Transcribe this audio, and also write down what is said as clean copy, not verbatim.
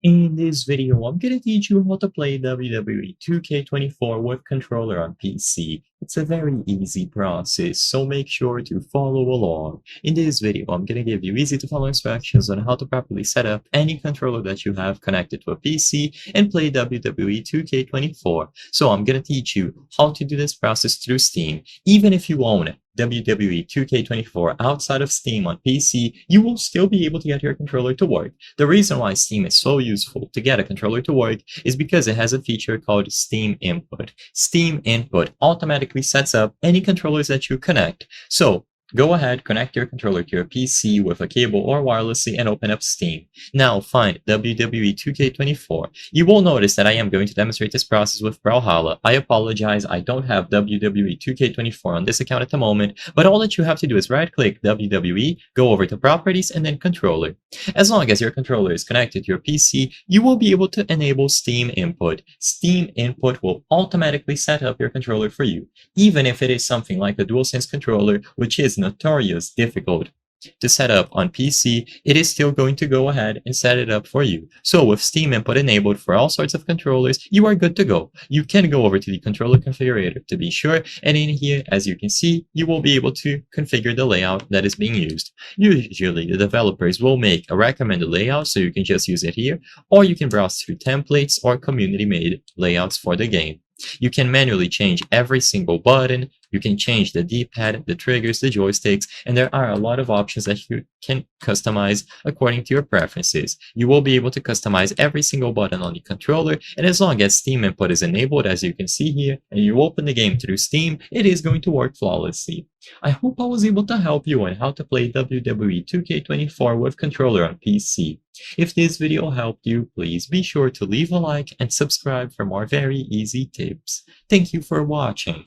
In this video, I'm gonna teach you how to play WWE 2K24 with controller on PC. It's a very easy process, so make sure to follow along. In this video, I'm gonna give you easy to follow instructions on how to properly set up any controller that you have connected to a PC and play WWE 2K24. So I'm gonna teach you how to do this process through Steam. Even if you own WWE 2K24 outside of Steam on PC, you will still be able to get your controller to work. The reason why Steam is so useful to get a controller to work is because it has a feature called Steam Input. Steam Input automatically sets up any controllers that you connect. So go ahead, connect your controller to your PC with a cable or wirelessly and open up Steam. Now find WWE 2K24. You will notice that I am going to demonstrate this process with Brawlhalla. I apologize, I don't have WWE 2K24 on this account at the moment, but all that you have to do is right-click WWE, go over to Properties, and then Controller. As long as your controller is connected to your PC, you will be able to enable Steam Input. Steam Input will automatically set up your controller for you, even if it is something like a DualSense controller, which is notorious difficult to set up on PC. It is still going to go ahead and set it up for you. So with Steam Input enabled for all sorts of controllers, you are good to go. You can go over to the controller configurator to be sure, and in here, as you can see, you will be able to configure the layout that is being used. Usually, the developers will make a recommended layout, so you can just use it here, or you can browse through templates or community-made layouts for the game. You can manually change every single button, you can change the D-pad, the triggers, the joysticks, and there are a lot of options that you can customize according to your preferences. You will be able to customize every single button on the controller, and as long as Steam Input is enabled, as you can see here, and you open the game through Steam, it is going to work flawlessly. I hope I was able to help you on how to play WWE 2K24 with controller on PC. If this video helped you, please be sure to leave a like and subscribe for more very easy tips. Thank you for watching.